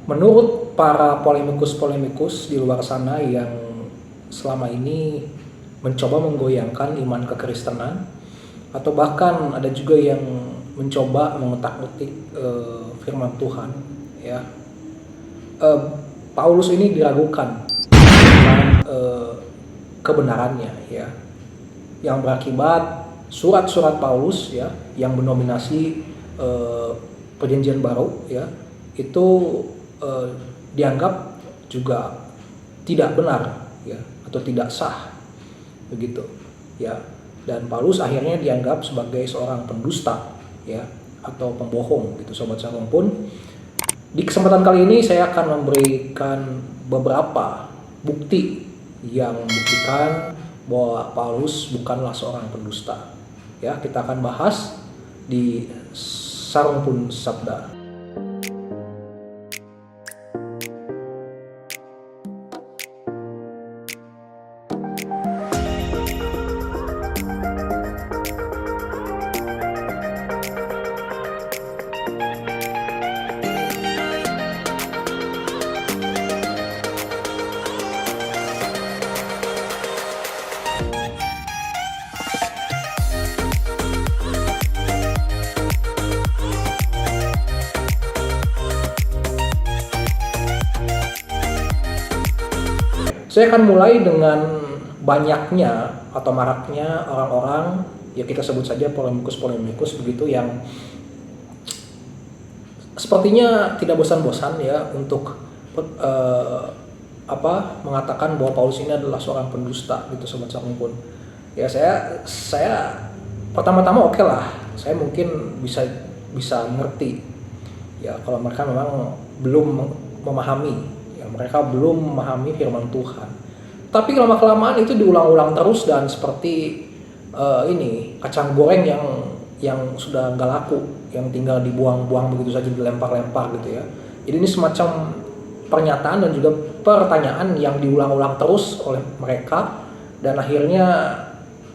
Menurut para polemikus-polemikus di luar sana yang selama ini mencoba menggoyangkan iman kekristenan, atau bahkan ada juga yang mencoba mengutak-utik firman Tuhan, ya, Paulus ini diragukan dengan kebenarannya, ya, yang berakibat surat-surat Paulus, ya, yang mendominasi Perjanjian Baru, ya, itu dianggap juga tidak benar, ya, atau tidak sah, begitu, ya. Dan Paulus akhirnya dianggap sebagai seorang pendusta, ya, atau pembohong, gitu, Sobat Shalom. Pun di kesempatan kali ini saya akan memberikan beberapa bukti yang membuktikan bahwa Paulus bukanlah seorang pendusta. Ya, kita akan bahas di Sarumpun Sabda. Saya akan mulai dengan banyaknya atau maraknya orang-orang, ya kita sebut saja polemikus-polemikus begitu, yang sepertinya tidak bosan-bosan, ya, untuk mengatakan bahwa Paulus ini adalah seorang pendusta, gitu, Sobat Sangkun. Ya, saya pertama-tama oke lah, saya mungkin bisa ngerti, ya, kalau mereka memang belum memahami, ya, mereka belum memahami firman Tuhan. Tapi lama-kelamaan itu diulang-ulang terus, dan seperti ini kacang goreng yang sudah nggak laku, yang tinggal dibuang-buang begitu saja, dilempar-lempar, gitu, ya. Jadi ini semacam pernyataan dan juga pertanyaan yang diulang-ulang terus oleh mereka, dan akhirnya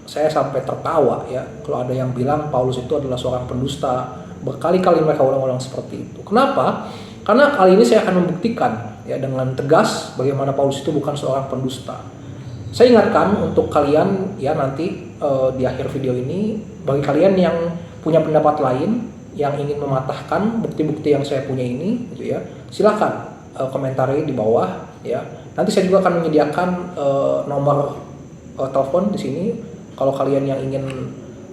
saya sampai tertawa, ya, kalau ada yang bilang Paulus itu adalah seorang pendusta. Berkali-kali mereka ulang-ulang seperti itu. Kenapa? Karena kali ini saya akan membuktikan, ya, dengan tegas bagaimana Paulus itu bukan seorang pendusta. Saya ingatkan untuk kalian, ya, nanti di akhir video ini, bagi kalian yang punya pendapat lain, yang ingin mematahkan bukti-bukti yang saya punya ini, gitu, ya, silakan komentari di bawah, ya. Nanti saya juga akan menyediakan nomor telepon di sini. Kalau kalian yang ingin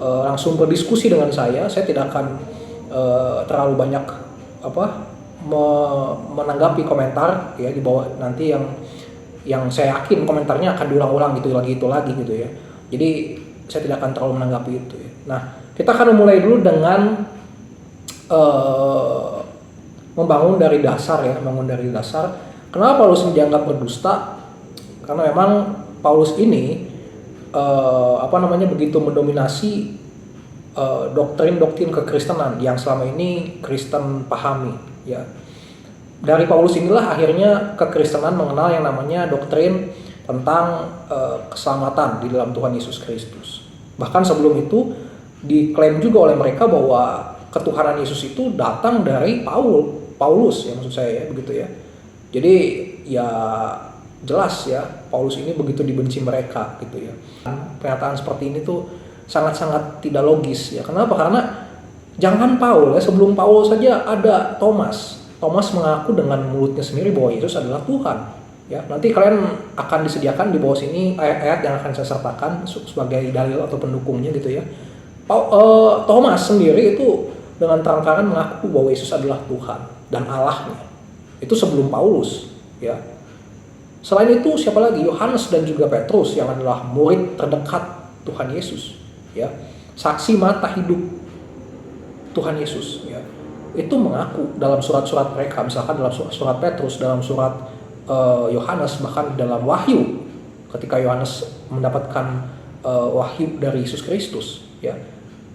langsung berdiskusi dengan saya tidak akan terlalu banyak menanggapi komentar, ya, di bawah. Nanti yang saya yakin komentarnya akan diulang-ulang gitu lagi, gitu, ya. Jadi saya tidak akan terlalu menanggapi itu, ya. Nah, kita akan mulai dulu dengan membangun dari dasar, ya, Kenapa Paulus dianggap berdusta? Karena memang Paulus ini begitu mendominasi doktrin-doktrin kekristenan yang selama ini Kristen pahami, ya. Dari Paulus inilah akhirnya kekristenan mengenal yang namanya doktrin tentang keselamatan di dalam Tuhan Yesus Kristus. Bahkan sebelum itu diklaim juga oleh mereka bahwa ketuhanan Yesus itu datang dari Paulus, ya, maksud saya, ya, begitu, ya. Jadi ya jelas, ya, Paulus ini begitu dibenci mereka, gitu, ya. Pernyataan seperti ini tuh sangat-sangat tidak logis, ya. Kenapa? Karena jangan Paul, ya, sebelum Paul saja ada Thomas mengaku dengan mulutnya sendiri bahwa Yesus adalah Tuhan, ya. Nanti kalian akan disediakan di bawah sini ayat-ayat yang akan saya sertakan sebagai dalil atau pendukungnya, gitu, ya. Thomas sendiri itu dengan terang-terangan mengaku bahwa Yesus adalah Tuhan dan Allahnya. Itu sebelum Paulus, ya. Selain itu siapa lagi? Yohanes dan juga Petrus yang adalah murid terdekat Tuhan Yesus, ya, saksi mata hidup Tuhan Yesus, ya, itu mengaku dalam surat-surat mereka, misalkan dalam surat Petrus, dalam surat Yohanes, bahkan dalam Wahyu, ketika Yohanes mendapatkan wahyu dari Yesus Kristus, ya,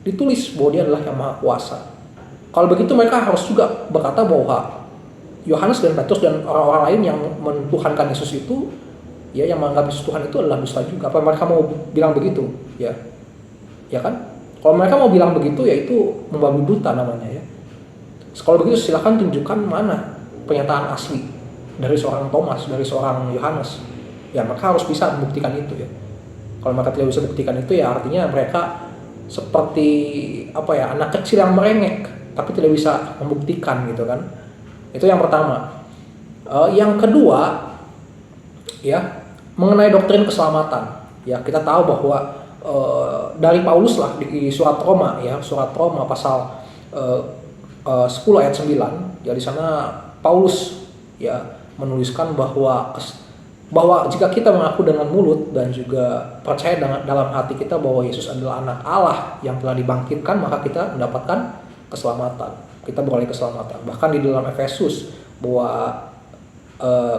ditulis bahwa dia adalah yang maha kuasa. Kalau begitu mereka harus juga berkata bahwa Yohanes dan Petrus dan orang-orang lain yang mentuhankan Yesus itu, ya, yang menganggap Yesus Tuhan itu adalah dusta juga. Apa mereka mau bilang begitu? Ya kan? Kalau mereka mau bilang begitu, ya itu membabi buta namanya, ya. Kalau begitu silakan tunjukkan mana pernyataan asli dari seorang Thomas, dari seorang Yohanes, ya mereka harus bisa membuktikan itu ya. Kalau mereka tidak bisa buktikan itu, ya artinya mereka seperti anak kecil yang merengek tapi tidak bisa membuktikan gitu kan. Itu yang pertama. Yang kedua ya, mengenai doktrin keselamatan. Ya, kita tahu bahwa dari Paulus lah di surat Roma ya, surat Roma pasal 10 ayat 9 ya, di sana Paulus ya menuliskan bahwa jika kita mengaku dengan mulut dan juga percaya dalam hati kita bahwa Yesus adalah anak Allah yang telah dibangkitkan, maka kita mendapatkan keselamatan. Kita beroleh keselamatan. Bahkan di dalam Efesus bahwa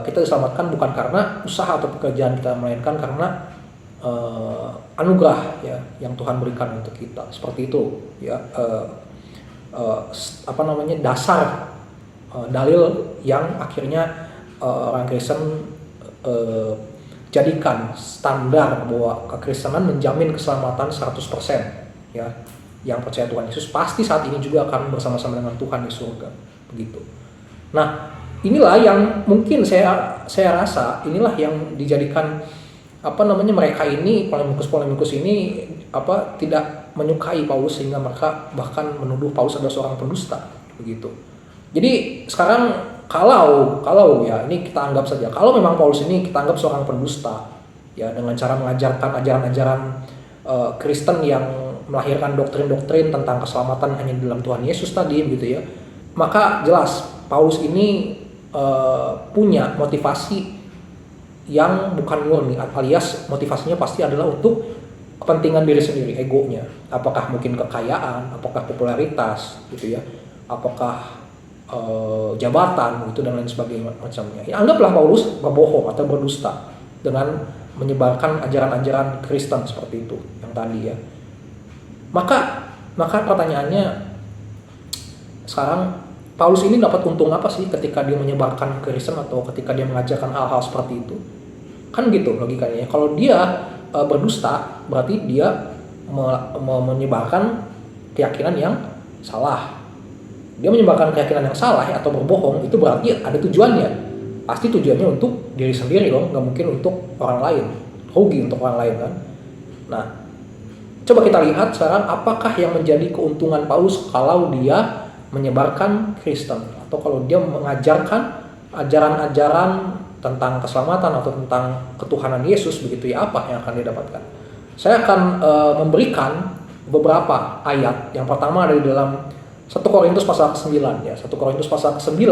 kita diselamatkan bukan karena usaha atau pekerjaan kita, melainkan karena anugerah ya yang Tuhan berikan untuk kita. Seperti itu ya, dasar dalil yang akhirnya orang Kristen jadikan standar bahwa kekristenan menjamin keselamatan 100% ya. Yang percaya Tuhan Yesus pasti saat ini juga akan bersama-sama dengan Tuhan di surga, begitu. Nah, inilah yang mungkin saya rasa inilah yang dijadikan mereka ini, polemikus ini tidak menyukai Paulus, sehingga mereka bahkan menuduh Paulus adalah seorang pendusta, begitu. Jadi sekarang kalau ya, ini kita anggap saja kalau memang Paulus ini kita anggap seorang pendusta ya, dengan cara mengajarkan ajaran-ajaran Kristen yang melahirkan doktrin-doktrin tentang keselamatan hanya di dalam Tuhan Yesus tadi gitu ya, maka jelas Paulus ini punya motivasi yang bukan murni, alias motivasinya pasti adalah untuk kepentingan diri sendiri, egonya. Apakah mungkin kekayaan, apakah popularitas gitu ya, apakah jabatan gitu dan lain sebagainya macamnya. Ya, anggaplah Paulus berbohong atau berdusta dengan menyebarkan ajaran-ajaran Kristen seperti itu yang tadi ya. Maka pertanyaannya sekarang, Paulus ini dapat untung apa sih ketika dia menyebarkan Kristen atau ketika dia mengajarkan hal-hal seperti itu? Kan gitu logikanya. Kalau dia berdusta, berarti dia menyebarkan keyakinan yang salah. Dia menyebarkan keyakinan yang salah atau berbohong, itu berarti ada tujuannya. Pasti tujuannya untuk diri sendiri dong, nggak mungkin untuk orang lain. Rugi untuk orang lain kan. Nah, coba kita lihat sekarang apakah yang menjadi keuntungan Paulus kalau dia menyebarkan Kristen, atau kalau dia mengajarkan ajaran-ajaran tentang keselamatan atau tentang ketuhanan Yesus, begitu ya, apa yang akan dia dapatkan? Saya akan memberikan beberapa ayat. Yang pertama ada di dalam 1 Korintus pasal ke-9 ya. 1 Korintus pasal ke-9,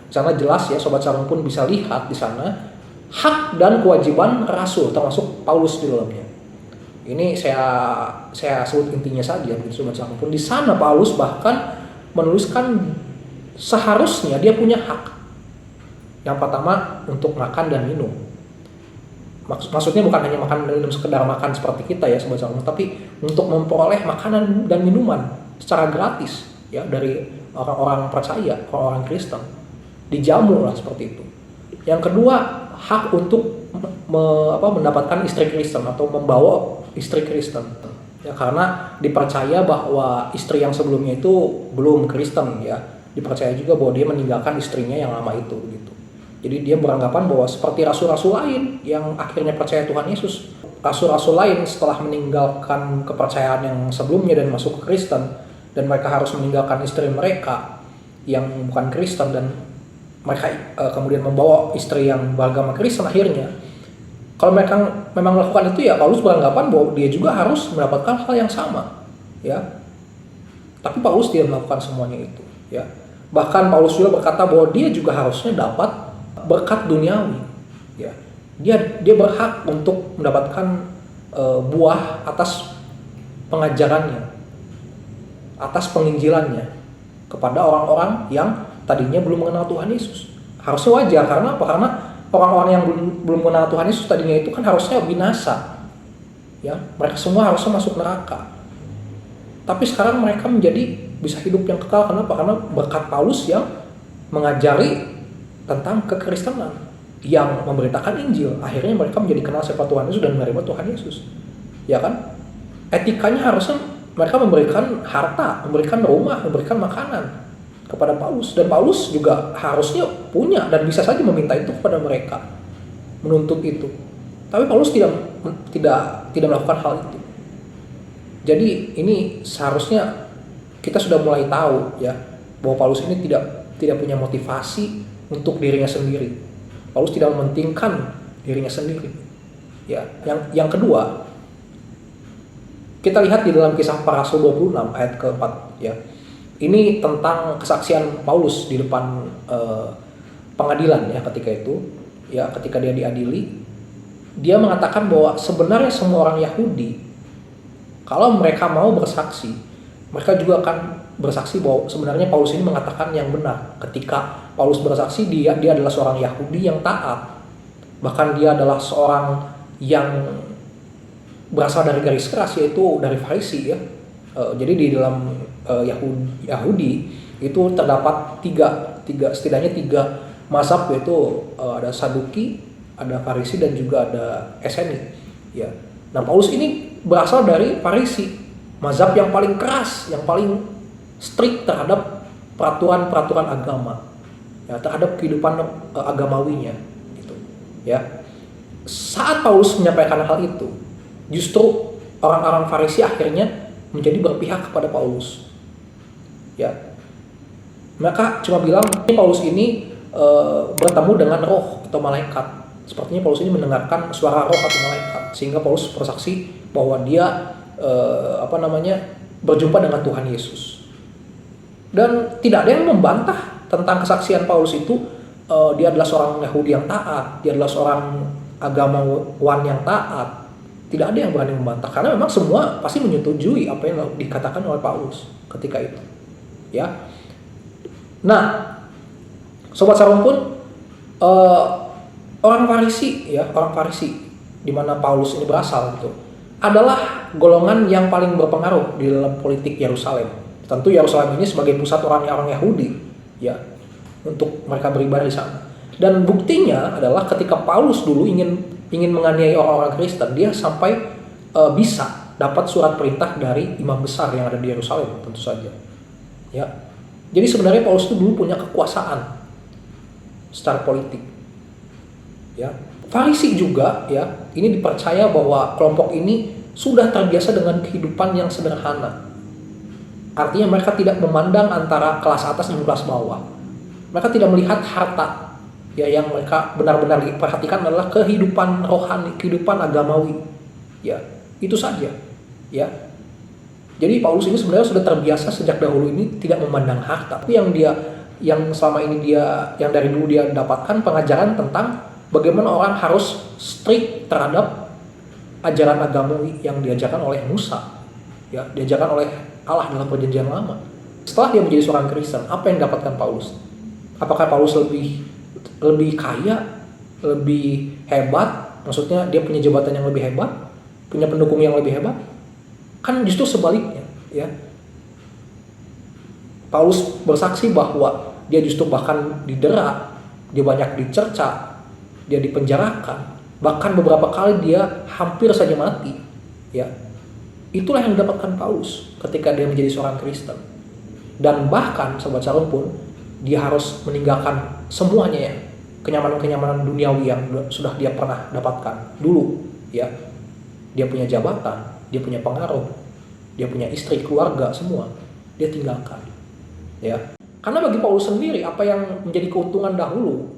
di sana jelas ya, sobat Shalom pun bisa lihat di sana hak dan kewajiban rasul, termasuk Paulus di dalamnya. Ini saya sebut intinya saja, begitu sobat Shalom pun. Di sana Paulus bahkan menuliskan seharusnya dia punya hak. Yang pertama untuk makan dan minum. Maksudnya bukan hanya makan dan minum sekedar makan seperti kita ya sobat Shalom, tapi untuk memperoleh makanan dan minuman secara gratis ya dari orang-orang percaya, orang-orang Kristen. Dijamu lah seperti itu. Yang kedua, hak untuk mendapatkan istri Kristen atau membawa istri Kristen. Ya, karena dipercaya bahwa istri yang sebelumnya itu belum Kristen ya, dipercaya juga bahwa dia meninggalkan istrinya yang lama itu gitu. Jadi dia beranggapan bahwa seperti rasul-rasul lain yang akhirnya percaya Tuhan Yesus, rasul-rasul lain setelah meninggalkan kepercayaan yang sebelumnya dan masuk ke Kristen, dan mereka harus meninggalkan istri mereka yang bukan Kristen, dan mereka kemudian membawa istri yang beragama Kristen akhirnya. Kalau mereka memang melakukan itu, ya Paulus beranggapan bahwa dia juga harus mendapatkan hal yang sama, ya. Tapi Paulus tidak melakukan semuanya itu, ya. Bahkan Paulus juga berkata bahwa dia juga harusnya dapat berkat duniawi, ya. Dia berhak untuk mendapatkan buah atas pengajarannya, atas penginjilannya kepada orang-orang yang tadinya belum mengenal Tuhan Yesus. Harusnya wajar, karena apa? Karena orang-orang yang belum mengenal Tuhan Yesus tadinya itu kan harusnya binasa, ya, mereka semua harusnya masuk neraka. Tapi sekarang mereka menjadi bisa hidup yang kekal. Kenapa? Karena berkat Paulus yang mengajari tentang kekristenan, yang memberitakan Injil. Akhirnya mereka menjadi kenal siapa Tuhan Yesus dan menerima Tuhan Yesus, ya kan? Etikanya harusnya mereka memberikan harta, memberikan rumah, memberikan makanan kepada Paulus, dan Paulus juga harusnya punya dan bisa saja meminta itu kepada mereka, menuntut itu. Tapi Paulus tidak melakukan hal itu. Jadi ini seharusnya kita sudah mulai tahu ya bahwa Paulus ini tidak punya motivasi untuk dirinya sendiri. Paulus tidak mementingkan dirinya sendiri. Ya, yang kedua, kita lihat di dalam Kisah Para Rasul 26 ayat keempat ya. Ini tentang kesaksian Paulus di depan pengadilan ya ketika itu, ya ketika dia diadili, dia mengatakan bahwa sebenarnya semua orang Yahudi kalau mereka mau bersaksi, mereka juga akan bersaksi bahwa sebenarnya Paulus ini mengatakan yang benar. Ketika Paulus bersaksi, dia adalah seorang Yahudi yang taat, bahkan dia adalah seorang yang berasal dari garis keras, yaitu dari Farisi ya. Jadi di dalam Yahudi itu terdapat setidaknya tiga mazhab, yaitu ada Saduki, ada Farisi, dan juga ada Eseni ya. Nah, Paulus ini berasal dari Farisi, mazhab yang paling keras, yang paling strict terhadap peraturan agama ya, terhadap kehidupan agamawinya gitu ya. Saat Paulus menyampaikan hal itu, justru orang-orang Farisi akhirnya menjadi berpihak kepada Paulus ya. Mereka cuma bilang ini Paulus ini bertemu dengan roh atau malaikat. Sepertinya Paulus ini mendengarkan suara roh atau malaikat, sehingga Paulus bersaksi bahwa dia berjumpa dengan Tuhan Yesus. Dan tidak ada yang membantah tentang kesaksian Paulus itu. Dia adalah seorang Yahudi yang taat, dia adalah seorang agamawan yang taat. Tidak ada yang berani membantah, karena memang semua pasti menyetujui apa yang dikatakan oleh Paulus ketika itu ya. Nah, Sobat Sarumpun, orang Farisi di mana Paulus ini berasal gitu, adalah golongan yang paling berpengaruh di dalam politik Yerusalem. Tentu Yerusalem ini sebagai pusat orang Yahudi ya, untuk mereka beribadah di sana. Dan buktinya adalah ketika Paulus dulu ingin menganiaya orang-orang Kristen, dia sampai bisa dapat surat perintah dari imam besar yang ada di Yerusalem, tentu saja ya. Jadi sebenarnya Paulus itu dulu punya kekuasaan secara politik ya. Farisi juga ya, ini dipercaya bahwa kelompok ini sudah terbiasa dengan kehidupan yang sederhana. Artinya mereka tidak memandang antara kelas atas dan kelas bawah. Mereka tidak melihat harta ya, yang mereka benar-benar diperhatikan adalah kehidupan rohani, kehidupan agamawi ya, itu saja ya. Jadi Paulus ini sebenarnya sudah terbiasa sejak dahulu ini tidak memandang harta. Tapi yang selama ini yang dari dulu dia dapatkan pengajaran tentang bagaimana orang harus strict terhadap ajaran agamawi yang diajarkan oleh Musa ya, diajarkan oleh Allah dalam perjanjian lama. Setelah dia menjadi seorang Kristen, apa yang didapatkan Paulus? Apakah Paulus lebih kaya, lebih hebat, maksudnya dia punya jabatan yang lebih hebat, punya pendukung yang lebih hebat? Kan justru sebaliknya ya. Paulus bersaksi bahwa dia justru bahkan didera, dia banyak dicerca, dia dipenjarakan, bahkan beberapa kali dia hampir saja mati ya. Itulah yang didapatkan Paulus ketika dia menjadi seorang Kristen. Dan bahkan Sobat Sarumpun, dia harus meninggalkan semuanya ya, kenyamanan-kenyamanan duniawi yang sudah dia pernah dapatkan dulu ya. Dia punya jabatan, dia punya pengaruh, dia punya istri, keluarga, semua dia tinggalkan ya. Karena bagi Paulus sendiri, apa yang menjadi keuntungan dahulu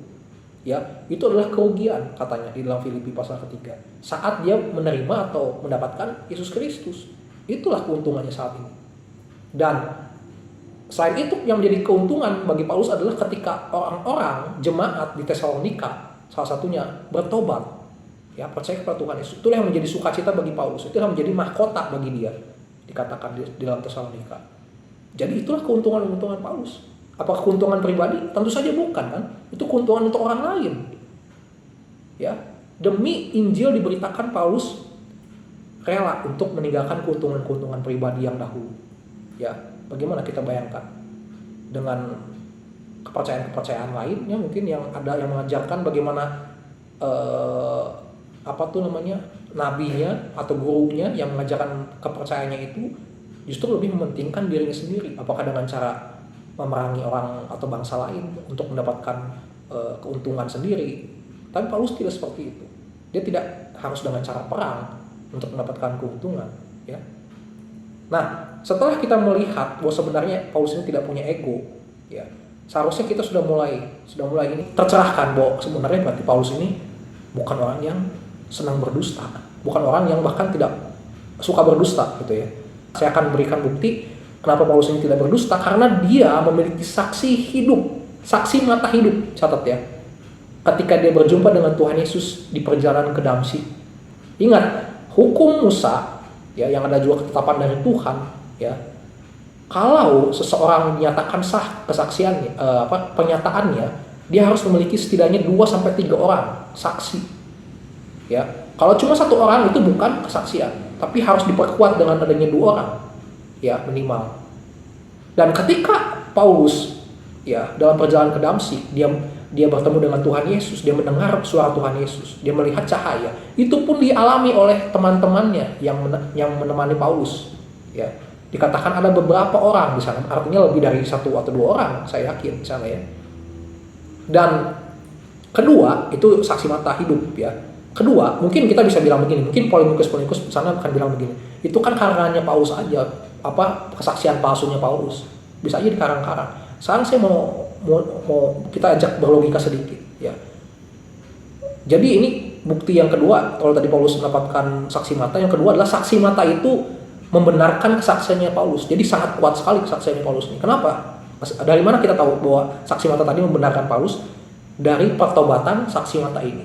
ya, itu adalah kerugian, katanya di dalam Filipi pasal ketiga. Saat dia menerima atau mendapatkan Yesus Kristus, itulah keuntungannya saat ini. Dan selain itu, yang menjadi keuntungan bagi Paulus adalah ketika orang-orang jemaat di Tesalonika salah satunya bertobat ya, percaya kepada Tuhan Yesus. Itulah yang menjadi sukacita bagi Paulus, itulah yang menjadi mahkota bagi dia, dikatakan di dalam Tesalonika. Jadi itulah keuntungan Paulus. Apakah keuntungan pribadi? Tentu saja bukan kan. Itu keuntungan untuk orang lain. Ya, demi Injil diberitakan, Paulus rela untuk meninggalkan keuntungan-keuntungan pribadi yang dahulu. Ya, bagaimana kita bayangkan dengan kepercayaan-kepercayaan lainnya mungkin yang ada yang mengajarkan bagaimana nabinya atau gurunya yang mengajarkan kepercayaannya itu justru lebih mementingkan dirinya sendiri. Apakah dengan cara memerangi orang atau bangsa lain untuk mendapatkan keuntungan sendiri. Tapi Paulus tidak seperti itu. Dia tidak harus dengan cara perang untuk mendapatkan keuntungan, ya. Nah, setelah kita melihat bahwa sebenarnya Paulus ini tidak punya ego, ya, seharusnya kita sudah mulai ini tercerahkan bahwa sebenarnya berarti Paulus ini bukan orang yang senang berdusta, bukan orang yang bahkan tidak suka berdusta, gitu ya. Saya akan berikan bukti kenapa Paulus ini tidak berdusta, karena dia memiliki saksi hidup, saksi mata hidup, catat ya. Ketika dia berjumpa dengan Tuhan Yesus di perjalanan ke Damsyik. Ingat, hukum Musa, ya, yang ada juga ketetapan dari Tuhan, ya. Kalau seseorang dinyatakan sah kesaksiannya, pernyataannya, dia harus memiliki setidaknya 2-3 orang saksi. Ya, kalau cuma 1 orang itu bukan kesaksian, tapi harus diperkuat dengan adanya 2 orang, ya, minimal. Dan ketika Paulus, ya, dalam perjalanan ke Damsyik, dia bertemu dengan Tuhan Yesus, dia mendengar suara Tuhan Yesus, dia melihat cahaya. Itu pun dialami oleh teman-temannya yang menemani Paulus. Ya, dikatakan ada beberapa orang di sana, artinya lebih dari 1 atau 2 orang, saya yakin di sana, ya. Dan kedua, itu saksi mata hidup, ya. Kedua, mungkin kita bisa bilang begini, mungkin Polemikus di sana akan bilang begini, itu kan karangannya Paulus aja, kesaksian palsunya Paulus, bisa aja dikarang-karang. Sekarang saya mau kita ajak berlogika sedikit, ya. Jadi ini bukti yang kedua, kalau tadi Paulus mendapatkan saksi mata, yang kedua adalah saksi mata itu membenarkan kesaksiannya Paulus. Jadi sangat kuat sekali kesaksiannya Paulus ini. Kenapa? Dari mana kita tahu bahwa saksi mata tadi membenarkan Paulus? Dari pertobatan saksi mata ini.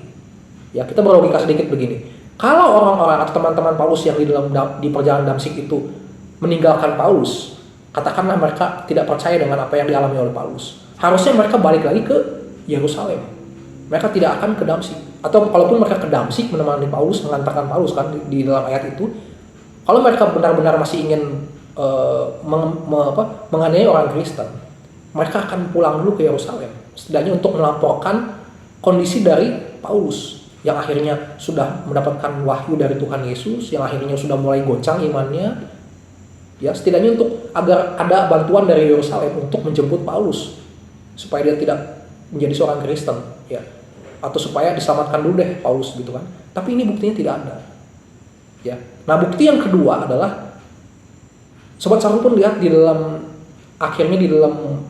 Ya, kita berlogika sedikit begini. Kalau orang-orang atau teman-teman Paulus yang di perjalanan Damsyik itu meninggalkan Paulus, katakanlah mereka tidak percaya dengan apa yang dialami oleh Paulus, harusnya mereka balik lagi ke Yerusalem. Mereka tidak akan ke Damsyik. Atau kalaupun mereka ke Damsyik menemani Paulus, mengantarkan Paulus, kan di dalam ayat itu, kalau mereka benar-benar masih ingin menganiaya orang Kristen, mereka akan pulang dulu ke Yerusalem, setidaknya untuk melaporkan kondisi dari Paulus yang akhirnya sudah mendapatkan wahyu dari Tuhan Yesus, yang akhirnya sudah mulai goncang imannya, ya, setidaknya untuk agar ada bantuan dari Yerusalem untuk menjemput Paulus supaya dia tidak menjadi seorang Kristen, ya, atau supaya diselamatkan dulu deh Paulus, gitu kan. Tapi ini buktinya tidak ada, ya. Nah, bukti yang kedua adalah Sobat Saru pun lihat di dalam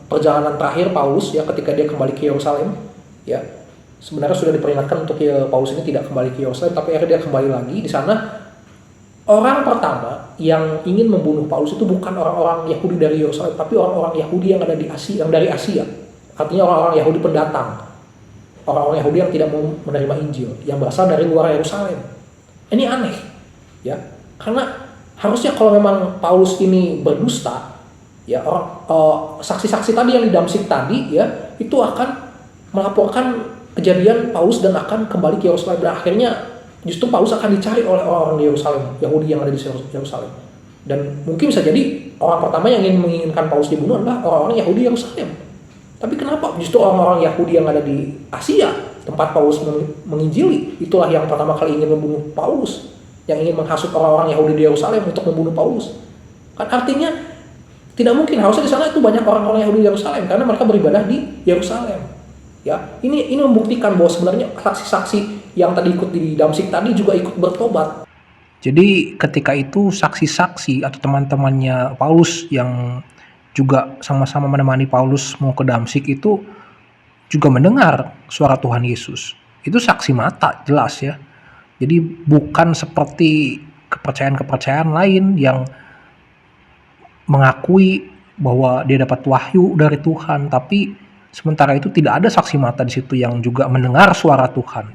perjalanan terakhir Paulus, ya, ketika dia kembali ke Yerusalem, ya. Sebenarnya sudah diperingatkan untuk Paulus ini tidak kembali ke Yerusalem, tapi akhirnya dia kembali lagi. Di sana orang pertama yang ingin membunuh Paulus itu bukan orang-orang Yahudi dari Yerusalem, tapi orang-orang Yahudi yang ada di Asia, yang dari Asia. Artinya orang-orang Yahudi pendatang, orang-orang Yahudi yang tidak mau menerima Injil, yang berasal dari luar Yerusalem. Ini aneh, ya, karena harusnya kalau memang Paulus ini berdusta, ya, saksi-saksi tadi yang di Damsyik tadi, ya, itu akan melaporkan kejadian Paulus dan akan kembali ke Yerusalem. Dan akhirnya justru Paulus akan dicari oleh orang-orang di Yerusalem, Yahudi yang ada di Yerusalem. Dan mungkin bisa jadi orang pertama yang menginginkan Paulus dibunuh adalah orang-orang Yahudi Yerusalem. Tapi kenapa justru orang-orang Yahudi yang ada di Asia, tempat Paulus menginjili, itulah yang pertama kali ingin membunuh Paulus, yang ingin menghasut orang-orang Yahudi di Yerusalem untuk membunuh Paulus? Kan artinya tidak mungkin, harusnya di sana itu banyak orang-orang Yahudi di Yerusalem karena mereka beribadah di Yerusalem. Ya, ini membuktikan bahwa sebenarnya saksi-saksi yang tadi ikut di Damsyik tadi juga ikut bertobat. Jadi ketika itu saksi-saksi atau teman-temannya Paulus yang juga sama-sama menemani Paulus mau ke Damsyik itu juga mendengar suara Tuhan Yesus. Itu saksi mata, jelas, ya. Jadi bukan seperti kepercayaan-kepercayaan lain yang mengakui bahwa dia dapat wahyu dari Tuhan, tapi sementara itu tidak ada saksi mata di situ yang juga mendengar suara Tuhan,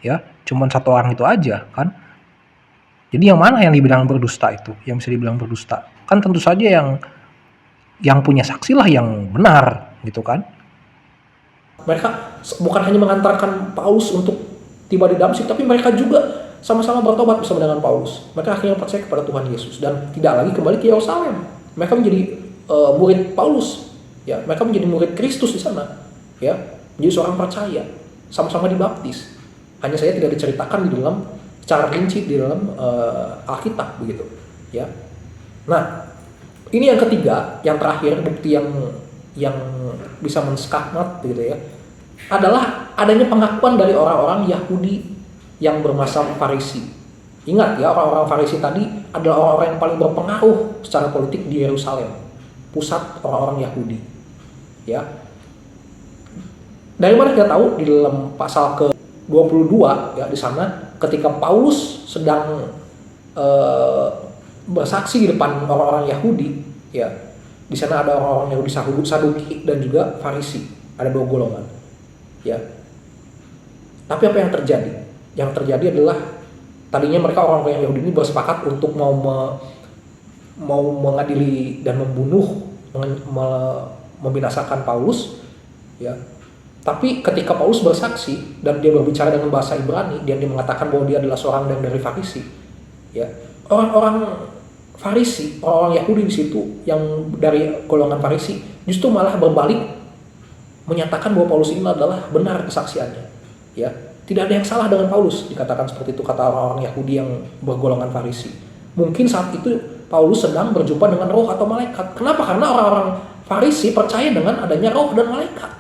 ya. Cuman 1 orang itu aja, kan. Jadi yang mana yang dibilang berdusta itu? Yang bisa dibilang berdusta? Kan tentu saja yang punya saksi lah yang benar, gitu kan. Mereka bukan hanya mengantarkan Paulus untuk tiba di Damsyik, tapi mereka juga sama-sama bertobat bersama dengan Paulus. Mereka akhirnya percaya kepada Tuhan Yesus dan tidak lagi kembali ke Yerusalem. Mereka menjadi murid Paulus. Ya, mereka menjadi murid Kristus di sana, ya, menjadi seorang percaya, sama-sama dibaptis. Hanya saya tidak diceritakan di dalam secara rinci di dalam Alkitab, begitu, ya. Nah, ini yang ketiga, yang terakhir, bukti yang bisa menskakmat gitu ya, adalah adanya pengakuan dari orang-orang Yahudi yang bermazhab Farisi. Ingat ya, orang-orang Farisi tadi adalah orang-orang yang paling berpengaruh secara politik di Yerusalem, pusat orang-orang Yahudi. Ya. Dari mana kita tahu? Di dalam pasal ke-22 ya, di sana ketika Paulus sedang bersaksi di depan orang-orang Yahudi, ya. Di sana ada orang-orang Yahudi Saduki dan juga Farisi. Ada dua golongan. Ya. Tapi apa yang terjadi? Yang terjadi adalah tadinya mereka orang-orang Yahudi ini bersepakat untuk mau mengadili dan membunuh, membinasakan Paulus, ya. Tapi ketika Paulus bersaksi dan dia berbicara dengan bahasa Ibrani, dan dia mengatakan bahwa dia adalah seorang dari Farisi, ya, orang-orang Farisi, orang-orang Yahudi di situ yang dari golongan Farisi justru malah berbalik menyatakan bahwa Paulus ini adalah benar kesaksiannya, ya. Tidak ada yang salah dengan Paulus, dikatakan seperti itu kata orang-orang Yahudi yang bergolongan Farisi. Mungkin saat itu Paulus sedang berjumpa dengan roh atau malaikat. Kenapa? Karena orang-orang Farisi percaya dengan adanya roh dan malaikat.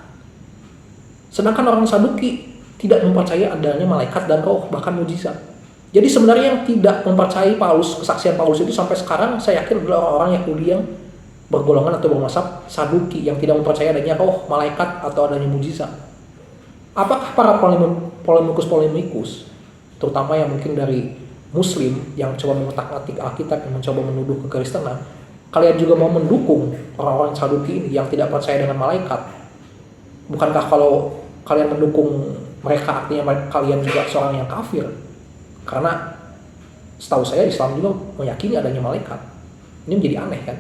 Sedangkan orang Saduki tidak mempercayai adanya malaikat dan roh, bahkan mujizat. Jadi sebenarnya yang tidak mempercayai Paulus, kesaksian Paulus itu sampai sekarang saya yakin adalah orang-orang Yahudi yang bergolongan atau bermazhab Saduki, yang tidak mempercayai adanya roh, malaikat atau adanya mujizat. Apakah para polemikus, terutama yang mungkin dari Muslim yang coba mengotak-atik Alkitab, yang mencoba menuduh kekristenan, kalian juga mau mendukung orang-orang Saduki ini yang tidak percaya dengan malaikat? Bukankah kalau kalian mendukung mereka artinya kalian juga seorang yang kafir? Karena setahu saya Islam juga meyakini adanya malaikat. Ini menjadi aneh kan?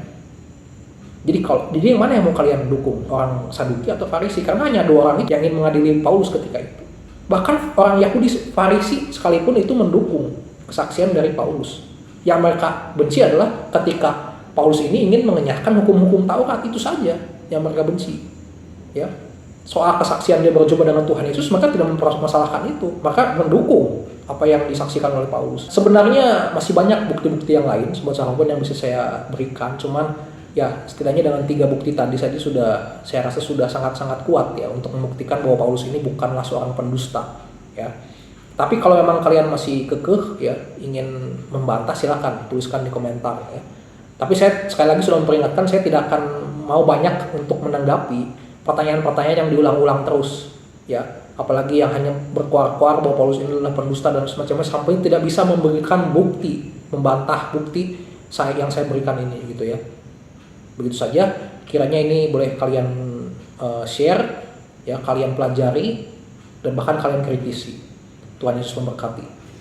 Jadi yang mana yang mau kalian dukung? Orang Saduki atau Farisi? Karena hanya dua orang itu yang ingin mengadili Paulus ketika itu. Bahkan orang Yahudi Farisi sekalipun itu mendukung kesaksian dari Paulus. Yang mereka benci adalah ketika Paulus ini ingin mengenyahkan hukum-hukum Taurat, itu saja yang mereka benci. Ya. Soal kesaksian dia berjumpa dengan Tuhan Yesus, maka tidak mempermasalahkan itu. Maka mendukung apa yang disaksikan oleh Paulus. Sebenarnya masih banyak bukti-bukti yang lain sahabat yang bisa saya berikan. Cuman ya setidaknya dengan 3 bukti tadi saja saya rasa sudah sangat-sangat kuat ya untuk membuktikan bahwa Paulus ini bukanlah seorang pendusta ya. Tapi kalau memang kalian masih kekeh ya ingin membantah, silakan tuliskan di komentar ya. Tapi saya sekali lagi sudah memperingatkan, saya tidak akan mau banyak untuk menanggapi pertanyaan-pertanyaan yang diulang-ulang terus ya, apalagi yang hanya berkuar-kuar bahwa Paulus ini adalah pendusta dan semacamnya sampai tidak bisa memberikan bukti, membantah bukti yang saya berikan ini gitu ya. Begitu saja, kiranya ini boleh kalian share, ya kalian pelajari, dan bahkan kalian kritisi. Tuhan Yesus memberkati.